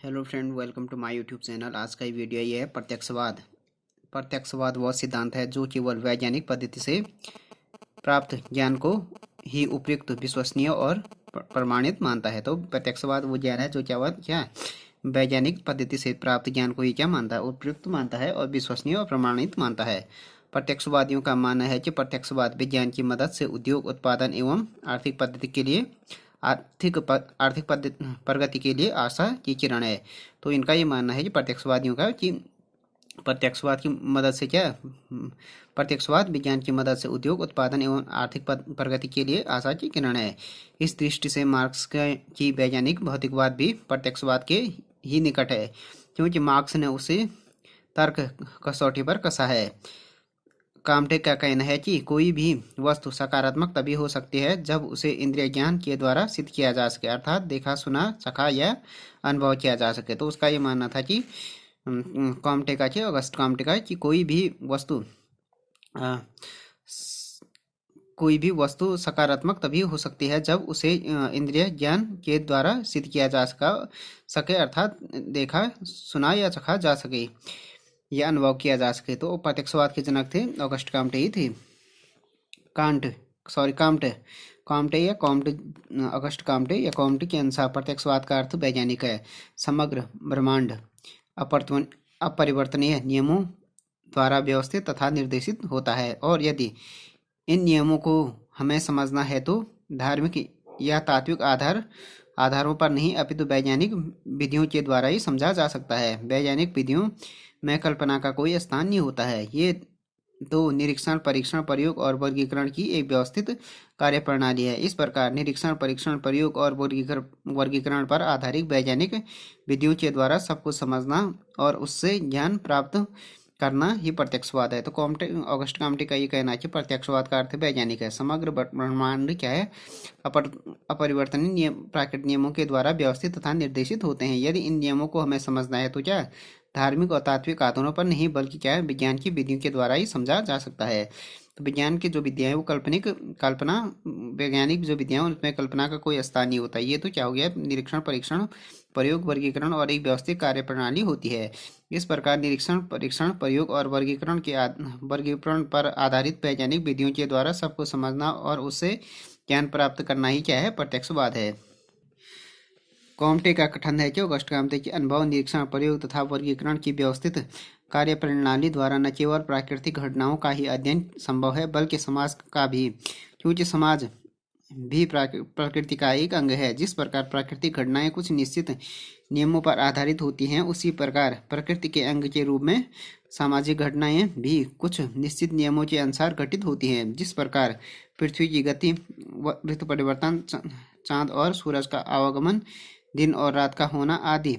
Hello friend, welcome to my YouTube channel. आज का ये वीडियो ये है प्रत्यक्षवाद। प्रत्यक्षवाद वह सिद्धांत है जो केवल वैज्ञानिक पद्धति से प्राप्त ज्ञान को ही उपयुक्त, विश्वसनीय और प्रमाणित मानता है। तो प्रत्यक्षवाद वो ज्ञान है जो क्या वैज्ञानिक पद्धति से प्राप्त ज्ञान को ही क्या मानता है, उपयुक्त मानता है और विश्वसनीय और प्रमाणित मानता है। प्रत्यक्षवादियों का मानना है कि प्रत्यक्षवाद विज्ञान की मदद से उद्योग, उत्पादन एवं आर्थिक पद्धति के लिए आर्थिक प्रगति के लिए आशा की किरण है। तो इनका ये मानना है कि प्रत्यक्षवादियों का कि प्रत्यक्षवाद की मदद से प्रत्यक्षवाद विज्ञान की मदद से उद्योग, उत्पादन एवं आर्थिक प्रगति के लिए आशा की किरण है। इस दृष्टि से मार्क्स की वैज्ञानिक भौतिकवाद भी प्रत्यक्षवाद के ही निकट है, क्योंकि मार्क्स ने उसे तर्क कसौटी पर कसा है। काम्टे का कहना है कि कोई भी वस्तु सकारात्मक तभी हो सकती है जब उसे इंद्रिय ज्ञान के द्वारा सिद्ध किया जा सके, अर्थात देखा, सुना, चखा या अनुभव किया जा सके। तो उसका ये मानना था कि काम्टे का ऑगस्ट काम्टे का कि कोई भी वस्तु सकारात्मक तभी हो सकती है जब उसे इंद्रिय ज्ञान के द्वारा सिद्ध किया जा सके, अर्थात देखा, सुना या चखा जा सके या अनुभव किया जा सके। तो प्रत्यक्षवाद के जनक थे ऑगस्ट काम्टे ही थे। ऑगस्ट काम्टे या कॉम्टे के अनुसार प्रत्यक्षवाद का अर्थ वैज्ञानिक है। समग्र ब्रह्मांड अपरिवर्तनीय नियमों द्वारा व्यवस्थित तथा निर्देशित होता है, और यदि इन नियमों को हमें समझना है तो धार्मिक या तात्विक आधारों पर नहीं, अपितु वैज्ञानिक विधियों के द्वारा ही समझा जा सकता है। वैज्ञानिक विधियों में कल्पना का कोई स्थान नहीं होता है। ये तो निरीक्षण, परीक्षण, प्रयोग और वर्गीकरण की एक व्यवस्थित कार्यप्रणाली है। इस प्रकार निरीक्षण, परीक्षण, प्रयोग और वर्गीकरण पर आधारित वैज्ञानिक विधियों के द्वारा सब कुछ समझना और उससे ज्ञान प्राप्त करना ही प्रत्यक्षवाद है। तो ऑगस्ट काम्टे का ये कहना है कि प्रत्यक्षवाद का अर्थ वैज्ञानिक है। समग्र ब्रह्मांड क्या है, अपरिवर्तनीय प्राकृतिक नियमों के द्वारा व्यवस्थित तथा निर्देशित होते हैं। यदि इन नियमों को हमें समझना है तो क्या धार्मिक और तात्विक आधारों पर नहीं, बल्कि क्या है विज्ञान की विधियों के द्वारा ही समझा जा सकता है। तो विज्ञान की जो विद्या है वो वैज्ञानिक जो विद्या है उनमें कल्पना का कोई स्थान नहीं होता। ये तो क्या हो गया, निरीक्षण, परीक्षण, प्रयोग, वर्गीकरण और एक व्यवस्थित कार्यप्रणाली होती है। इस प्रकार निरीक्षण, परीक्षण, प्रयोग और वर्गीकरण पर आधारित वैज्ञानिक विधियों के द्वारा सबको समझना और उससे ज्ञान प्राप्त करना ही क्या है, प्रत्यक्षवाद है। काम्टे का कथन है कि ऑगस्ट काम्टे की अनुभव, निरीक्षण, प्रयोग तथा वर्गीकरण की व्यवस्थित कार्यप्रणाली द्वारा न केवल प्राकृतिक घटनाओं का ही अध्ययन संभव है, बल्कि समाज का भी, क्योंकि समाज भी प्रकृति का एक अंग है। जिस प्रकार प्राकृतिक घटनाएं कुछ निश्चित नियमों पर आधारित होती हैं, उसी प्रकार प्रकृति के अंग के रूप में सामाजिक घटनाएं भी कुछ निश्चित नियमों के अनुसार घटित होती हैं। जिस प्रकार पृथ्वी की गति, ऋतु परिवर्तन, चांद और सूरज का आवागमन, दिन और रात का होना आदि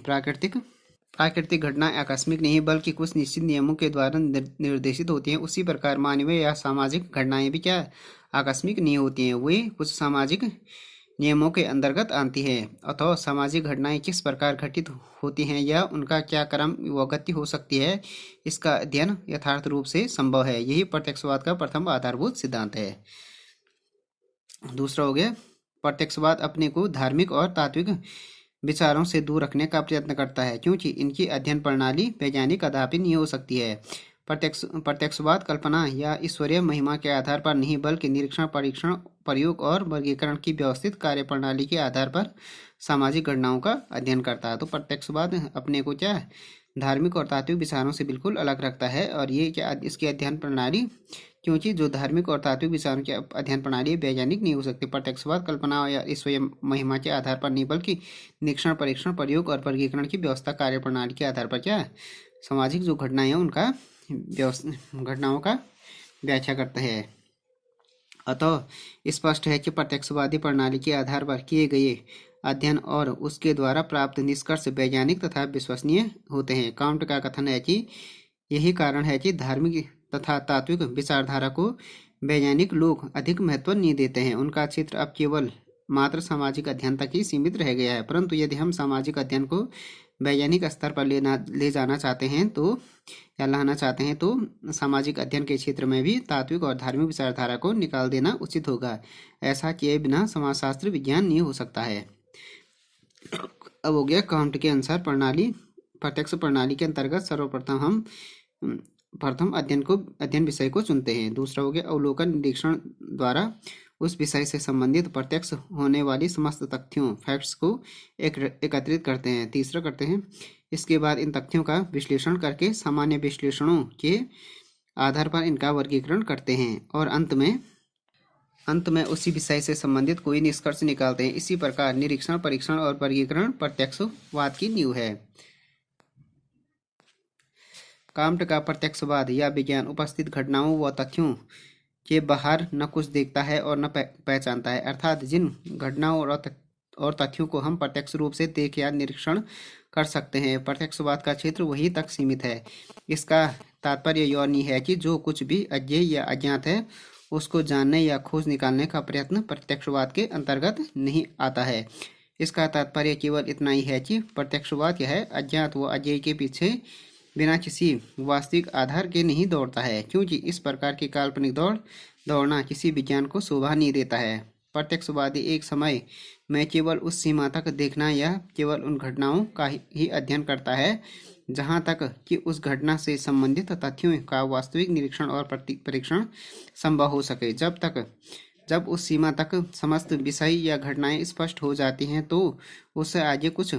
प्राकृतिक घटनाएं आकस्मिक नहीं बल्कि कुछ निश्चित नियमों के द्वारा निर्देशित होती हैं, उसी प्रकार मानवीय या सामाजिक घटनाएं भी क्या आकस्मिक नहीं होती हैं, वे कुछ सामाजिक नियमों के अंतर्गत आती हैं। अथवा सामाजिक घटनाएं किस प्रकार घटित होती हैं या उनका क्या क्रम व गति हो सकती है, इसका अध्ययन यथार्थ रूप से संभव है। यही प्रत्यक्षवाद का प्रथम आधारभूत सिद्धांत है। दूसरा हो गया, प्रत्यक्षवाद अपने को धार्मिक और तात्विक विचारों से दूर रखने का प्रयत्न करता है, क्योंकि इनकी अध्ययन प्रणाली वैज्ञानिक कदापि नहीं हो सकती है। प्रत्यक्षवाद कल्पना या ईश्वरीय महिमा के आधार पर नहीं, बल्कि निरीक्षण, परीक्षण, प्रयोग और वर्गीकरण की व्यवस्थित कार्यप्रणाली के आधार पर सामाजिक घटनाओं का अध्ययन करता है। तो प्रत्यक्षवाद अपने को क्या धार्मिक और तात्विक विचारों से बिल्कुल अलग रखता है, और ये क्या इसकी अध्ययन प्रणाली, क्योंकि जो धार्मिक और तात्विक विचारों की अध्ययन प्रणाली वैज्ञानिक नहीं हो सकती। प्रत्यक्षवाद कल्पना या ईश्वरीय महिमा के आधार पर नहीं, बल्कि निरीक्षण, परीक्षण, प्रयोग और वर्गीकरण की व्यवस्था कार्यप्रणाली के आधार पर क्या सामाजिक जो घटनाएं हैं उनका घटनाओं का व्याख्या करता है। अतः स्पष्ट है कि प्रत्यक्षवादी प्रणाली के आधार पर किए गए अध्ययन और उसके द्वारा प्राप्त निष्कर्ष वैज्ञानिक तथा विश्वसनीय होते हैं। काउंट का कथन है कि यही कारण है कि धार्मिक तथा तात्विक विचारधारा को वैज्ञानिक लोग अधिक महत्व नहीं देते हैं। उनका क्षेत्र अब केवल मात्र सामाजिक अध्ययन तक ही सीमित रह गया है। परंतु यदि हम सामाजिक अध्ययन को वैज्ञानिक स्तर पर ले जाना चाहते हैं तो या लाना चाहते हैं तो सामाजिक अध्ययन के क्षेत्र में भी तात्विक और धार्मिक विचारधारा को निकाल देना उचित होगा। ऐसा किए बिना समाजशास्त्र विज्ञान नहीं हो सकता है। अब हो गया काउंट के अनुसार प्रणाली। प्रत्यक्ष प्रणाली के अंतर्गत सर्वप्रथम हम प्रथम अध्ययन विषय को चुनते हैं। दूसरा हो गया अवलोकन निरीक्षण द्वारा उस विषय से संबंधित प्रत्यक्ष होने वाली समस्त तथ्यों फैक्ट्स को एकत्रित करते हैं। तीसरा करते हैं इसके बाद इन तथ्यों का विश्लेषण करके सामान्य विश्लेषणों के आधार पर इनका वर्गीकरण करते हैं और अंत में उसी विषय से संबंधित कोई निष्कर्ष निकालते हैं। इसी प्रकार निरीक्षण, परीक्षण और वर्गीकरण प्रत्यक्षवाद की नींव है। कांट का प्रत्यक्षवाद या विज्ञान उपस्थित घटनाओं व तथ्यों के बाहर न कुछ देखता है और न पहचानता है, अर्थात जिन घटनाओं और तथ्यों को हम प्रत्यक्ष रूप से देख या निरीक्षण कर सकते हैं, प्रत्यक्षवाद का क्षेत्र वहीं तक सीमित है। इसका तात्पर्य यह नहीं है कि जो कुछ भी अज्ञेय या अज्ञात है उसको जानने या खोज निकालने का प्रयत्न प्रत्यक्षवाद के अंतर्गत नहीं आता है। इसका तात्पर्य केवल इतना ही है कि प्रत्यक्षवाद यह अज्ञात व अज्ञेय के पीछे बिना किसी वास्तविक आधार के नहीं दौड़ता है, क्योंकि इस प्रकार की काल्पनिक दौड़ना किसी विज्ञान को शोभा नहीं देता है। प्रत्यक्षवादी एक समय में केवल उस सीमा तक देखना या केवल उन घटनाओं का ही अध्ययन करता है जहाँ तक कि उस घटना से संबंधित तथ्यों का वास्तविक निरीक्षण और परीक्षण संभव हो सके। जब उस सीमा तक समस्त विषय या घटनाएं स्पष्ट हो जाती हैं तो उससे आगे कुछ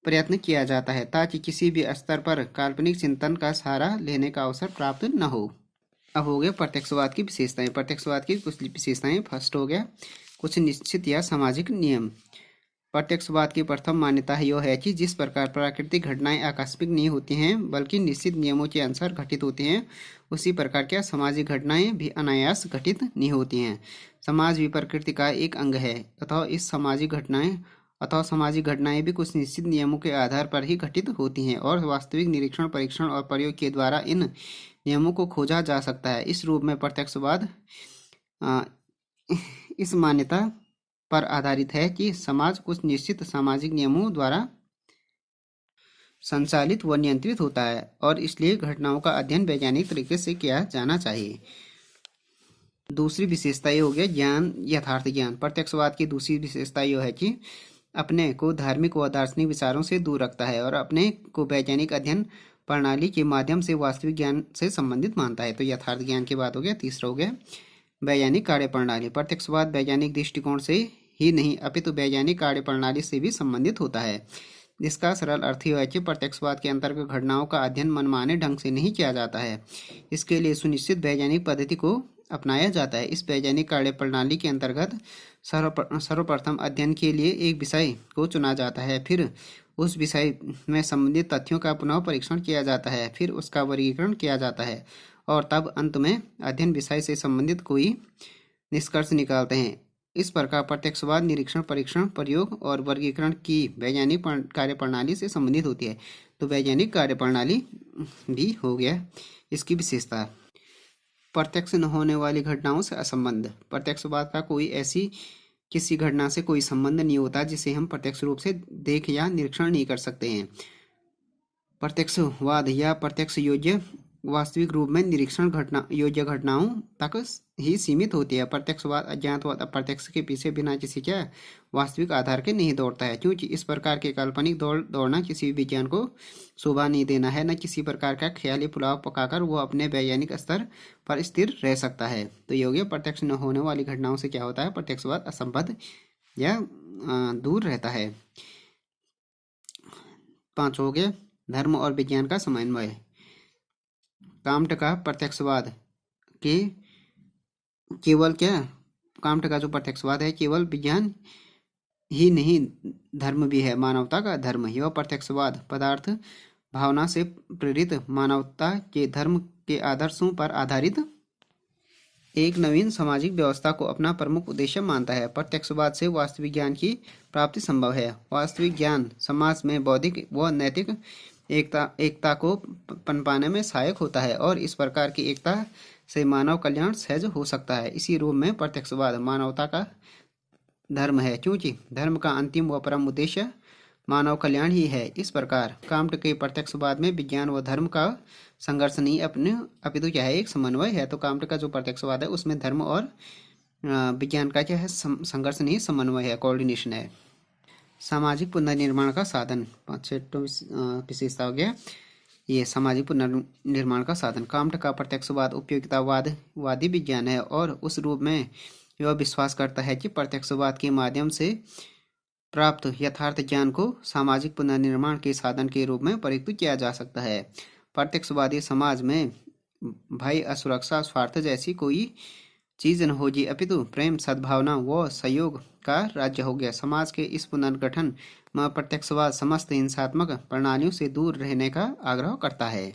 प्रयत्न किया जाता है ताकि किसी भी स्तर पर काल्पनिक चिंतन का सहारा लेने का अवसर प्राप्त न हो। अब हो गया प्रत्यक्षवाद की विशेषताएं। प्रत्यक्षवाद की कुछ विशेषताएं। फर्स्ट हो गया कुछ निश्चित या सामाजिक नियम। प्रत्यक्षवाद की प्रथम मान्यता यह है कि जिस प्रकार प्राकृतिक घटनाएं आकस्मिक नहीं होती हैं बल्कि निश्चित नियमों के अनुसार घटित होती हैं, उसी प्रकार क्या सामाजिक घटनाएं भी अनायास घटित नहीं होती हैं। समाज भी प्रकृति का एक अंग है अतः सामाजिक घटनाएं भी कुछ निश्चित नियमों के आधार पर ही घटित होती हैं और वास्तविक निरीक्षण, परीक्षण और प्रयोग के द्वारा इन नियमों को खोजा जा सकता है। इस रूप में प्रत्यक्षवाद इस मान्यता पर आधारित है कि समाज कुछ निश्चित सामाजिक नियमों द्वारा संचालित व नियंत्रित होता है और इसलिए घटनाओं का अध्ययन वैज्ञानिक तरीके से किया जाना चाहिए। दूसरी विशेषता ये हो गया ज्ञान, यथार्थ ज्ञान। प्रत्यक्षवाद की दूसरी विशेषता यह है कि अपने को धार्मिक व दार्शनिक विचारों से दूर रखता है और अपने को वैज्ञानिक अध्ययन प्रणाली के माध्यम से वास्तविक ज्ञान से संबंधित मानता है। तो यथार्थ ज्ञान की बात हो गया। तीसरा हो गया वैज्ञानिक कार्यप्रणाली। प्रत्यक्षवाद वैज्ञानिक दृष्टिकोण से ही नहीं अपितु वैज्ञानिक कार्यप्रणाली से भी संबंधित होता है। जिसका सरल अर्थ यह है कि प्रत्यक्षवाद के अंतर्गत घटनाओं का अध्ययन मनमाने ढंग से नहीं किया जाता है। इसके लिए सुनिश्चित वैज्ञानिक पद्धति को अपनाया जाता है। इस वैज्ञानिक कार्यप्रणाली के अंतर्गत सर्वप्रथम अध्ययन के लिए एक विषय को चुना जाता है, फिर उस विषय में संबंधित तथ्यों का पुनः परीक्षण किया जाता है, फिर उसका वर्गीकरण किया जाता है और तब अंत में अध्ययन विषय से संबंधित कोई निष्कर्ष निकालते हैं। इस प्रकार प्रत्यक्षवाद निरीक्षण, परीक्षण, प्रयोग और वर्गीकरण की वैज्ञानिक कार्यप्रणाली से संबंधित होती है। तो वैज्ञानिक कार्यप्रणाली भी हो गया इसकी विशेषता। प्रत्यक्ष न होने वाली घटनाओं से असंबंध। प्रत्यक्षवाद का किसी घटना से कोई संबंध नहीं होता जिसे हम प्रत्यक्ष रूप से देख या निरीक्षण नहीं कर सकते हैं। प्रत्यक्षवाद या प्रत्यक्ष योग्य वास्तविक रूप में निरीक्षण योग्य घटनाओं तक ही सीमित होती है। प्रत्यक्षवाद अज्ञात व अप्रत्यक्ष के पीछे बिना किसी क्या वास्तविक आधार के नहीं दौड़ता है, क्योंकि इस प्रकार के काल्पनिक दौड़ना किसी विज्ञान को शोभा नहीं देना है, न किसी प्रकार का ख्याली पुलाव पकाकर वो अपने वैज्ञानिक स्तर पर स्थिर रह सकता है। तो ये हो गया प्रत्यक्ष न होने वाली घटनाओं से क्या होता है, प्रत्यक्षवाद असंबद्ध या दूर रहता है। 5 हो गया धर्म और विज्ञान का समन्वय। कांट का प्रत्यक्षवाद कांट का जो प्रत्यक्षवाद है केवल विज्ञान ही नहीं धर्म भी है, मानवता का धर्म। यह प्रत्यक्षवाद पदार्थ भावना से प्रेरित मानवता के धर्म के आदर्शों पर आधारित एक नवीन सामाजिक व्यवस्था को अपना प्रमुख उद्देश्य मानता है। प्रत्यक्षवाद से वास्तविक ज्ञान की प्राप्ति संभव है। वास्तविक ज्ञान समाज में बौद्धिक व नैतिक एकता को पनपाने में सहायक होता है और इस प्रकार की एकता से मानव कल्याण सहज हो सकता है। इसी रूप में प्रत्यक्षवाद मानवता का धर्म है, क्योंकि धर्म का अंतिम व परम उद्देश्य मानव कल्याण ही है। इस प्रकार कांट के प्रत्यक्षवाद में विज्ञान व धर्म का संघर्ष नहीं अपितु क्या है, एक समन्वय है। तो कांट का जो प्रत्यक्षवाद है उसमें धर्म और विज्ञान का क्या है, संघर्ष नहीं समन्वय है, कोऑर्डिनेशन है। सामाजिक पुनर्निर्माण का साधन, 5 विशेषता हो गया ये सामाजिक पुनर्निर्माण का साधन। काम्ट का प्रत्यक्षवाद उपयोगितावाद वादी विज्ञान है और उस रूप में यह विश्वास करता है कि प्रत्यक्षवाद के माध्यम से प्राप्त यथार्थ ज्ञान को सामाजिक पुनर्निर्माण के साधन के रूप में प्रयुक्त किया जा सकता है। प्रत्यक्षवादी समाज में भय, असुरक्षा, स्वार्थ जैसी कोई चीज न हो जी, अपितु प्रेम, सद्भावना व सहयोग का राज्य हो गया। समाज के इस पुनर्गठन में प्रत्यक्षवाद समस्त हिंसात्मक प्रणालियों से दूर रहने का आग्रह करता है।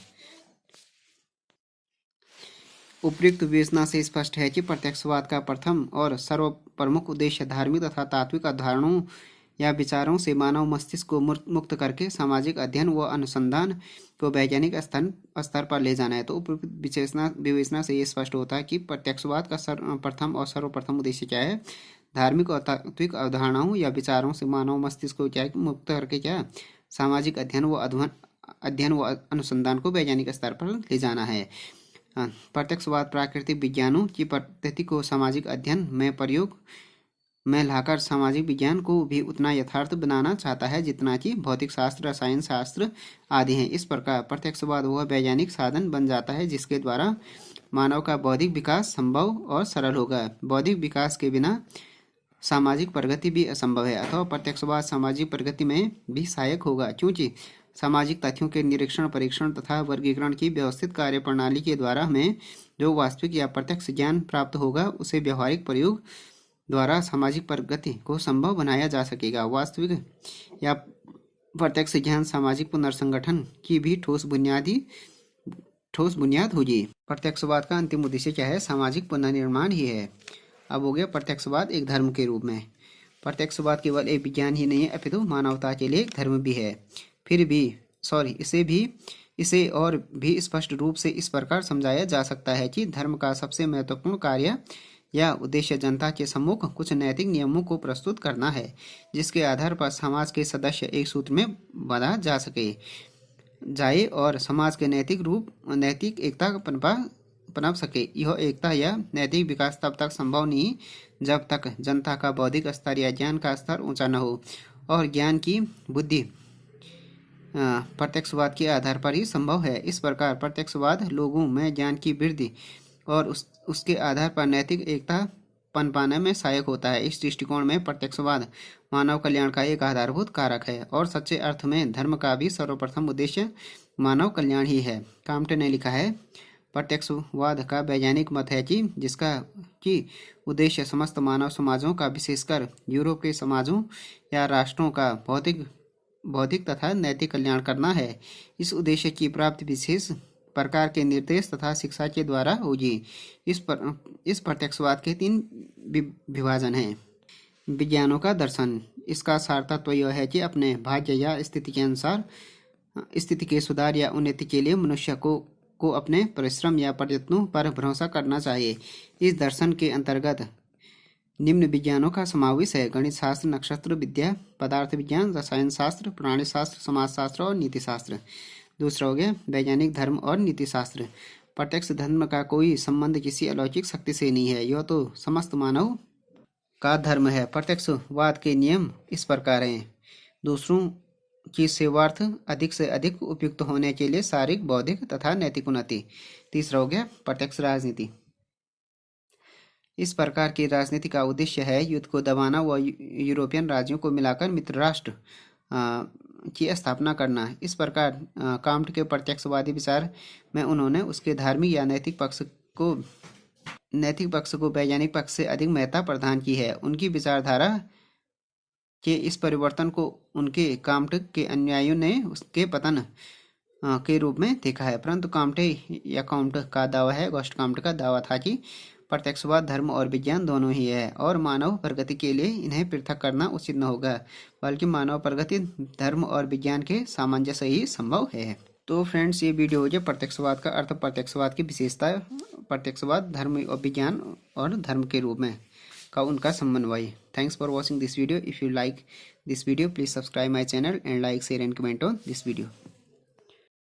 उपयुक्त विवेचना से स्पष्ट है कि प्रत्यक्षवाद का प्रथम और सर्वप्रमुख उद्देश्य धार्मिक तथा तात्विक अवधारणाओं या विचारों से मानव मस्तिष्क को मुक्त करके सामाजिक अध्ययन व अनुसंधान को वैज्ञानिक स्तर पर ले जाना है। तो उपयुक्त विवेचना से ये स्पष्ट होता है कि प्रत्यक्षवाद का प्रथम और सर्वप्रथम उद्देश्य क्या है, धार्मिक और तात्विक अवधारणाओं या विचारों से मानव मस्तिष्क को क्या मुक्त करके क्या सामाजिक अध्ययन व अनुसंधान को वैज्ञानिक स्तर पर ले जाना है। प्रत्यक्षवाद प्राकृतिक विज्ञानों की पद्धति को सामाजिक अध्ययन में प्रयोग में लाकर सामाजिक विज्ञान को भी उतना यथार्थ बनाना चाहता है जितना कि भौतिक शास्त्र, रसायन शास्त्र आदि हैं। इस प्रकार प्रत्यक्षवाद वह वैज्ञानिक साधन बन जाता है जिसके द्वारा मानव का बौद्धिक विकास संभव और सरल होगा। बौद्धिक विकास के बिना सामाजिक प्रगति भी असंभव है, अथवा प्रत्यक्षवाद सामाजिक प्रगति में भी सहायक होगा, क्योंकि सामाजिक तथ्यों के निरीक्षण, परीक्षण तथा वर्गीकरण की व्यवस्थित कार्य प्रणाली के द्वारा हमें जो वास्तविक या प्रत्यक्ष ज्ञान प्राप्त होगा उसे व्यवहारिक प्रयोग द्वारा सामाजिक प्रगति को संभव बनाया जा सकेगा। वास्तविक या प्रत्यक्ष ज्ञान सामाजिक पुनर्संगठन की भी ठोस बुनियाद होगी। प्रत्यक्षवाद का अंतिम उद्देश्य क्या है, सामाजिक पुनर्निर्माण ही है। अब हो गया प्रत्यक्षवाद एक धर्म के रूप में। प्रत्यक्षवाद केवल एक विज्ञान ही नहीं है अपितु मानवता के लिए एक धर्म भी है। इसे और भी स्पष्ट रूप से इस प्रकार समझाया जा सकता है कि धर्म का सबसे महत्वपूर्ण कार्य या उद्देश्य जनता के सम्मुख कुछ नैतिक नियमों को प्रस्तुत करना है जिसके आधार पर समाज के सदस्य एक सूत्र में बांधा जाए और समाज के नैतिक एकता पनप सके। यह एकता या नैतिक विकास तब तक संभव नहीं जब तक जनता का बौद्धिक स्तर या ज्ञान का स्तर ऊंचा न हो, और ज्ञान की बुद्धि प्रत्यक्षवाद के आधार पर ही संभव है। इस प्रकार प्रत्यक्षवाद लोगों में ज्ञान की वृद्धि और उसके आधार पर नैतिक एकता पनपाने में सहायक होता है। इस दृष्टिकोण में प्रत्यक्षवाद मानव कल्याण का एक आधारभूत कारक है और सच्चे अर्थ में धर्म का भी सर्वप्रथम उद्देश्य मानव कल्याण ही है। काम्टे ने लिखा है, प्रत्यक्षवाद का वैज्ञानिक मत है कि जिसका कि उद्देश्य समस्त मानव समाजों का, विशेषकर यूरोप के समाजों या राष्ट्रों का बौद्धिक तथा नैतिक कल्याण करना है। इस उद्देश्य की प्राप्ति विशेष प्रकार के निर्देश तथा शिक्षा के द्वारा होगी। इस प्रत्यक्षवाद के 3 विभाजन हैं। विज्ञानों का दर्शन, इसका सार तत्व यह है कि अपने भाग्य या स्थिति के अनुसार स्थिति के सुधार या उन्नति के लिए मनुष्य को अपने परिश्रम या प्रयत्नों पर भरोसा करना चाहिए। इस दर्शन के अंतर्गत निम्न विज्ञानों का समावेश है: गणित शास्त्र, नक्षत्र विद्या, पदार्थ विज्ञान, रसायन शास्त्र, प्राणी शास्त्र, समाजशास्त्र और नीति शास्त्र। दूसरा हो गया वैज्ञानिक धर्म और नीति शास्त्र। प्रत्यक्ष धर्म का कोई संबंध किसी अलौकिक शक्ति से नहीं है, यह तो समस्त मानव का धर्म है। प्रत्यक्षवाद के नियम इस प्रकार हैं: दूसरों की सेवार्थ अधिक से अधिक उपयुक्त होने के लिए शारीरिक, बौद्धिक तथा नैतिक उन्नति। तीसरा हो गया प्रत्यक्ष राजनीति। इस प्रकार की राजनीति का उद्देश्य है युद्ध को दबाना व यूरोपियन राज्यों को मिलाकर मित्र राष्ट्र की स्थापना करना। इस प्रकार काम्ट के प्रत्यक्षवादी विचार में उन्होंने उसके धार्मिक या नैतिक पक्ष को वैज्ञानिक पक्ष से अधिक महत्ता प्रदान की है। उनकी विचारधारा के इस परिवर्तन को उनके काम्ट के अनुयायियों ने उसके पतन के रूप में देखा है। परंतु काम्ट का दावा है, ऑगस्ट काम्ट का दावा था कि प्रत्यक्षवाद धर्म और विज्ञान दोनों ही है और मानव प्रगति के लिए इन्हें पृथक करना उचित न होगा, बल्कि मानव प्रगति धर्म और विज्ञान के सामंजस्य ही संभव है। तो फ्रेंड्स, ये वीडियो हो गया प्रत्यक्षवाद का अर्थ, प्रत्यक्षवाद की विशेषता, प्रत्यक्षवाद धर्म और विज्ञान और धर्म के रूप में का उनका समन्वय। Thanks for watching this video. If you like this video, please subscribe my channel and like, share and comment on this video.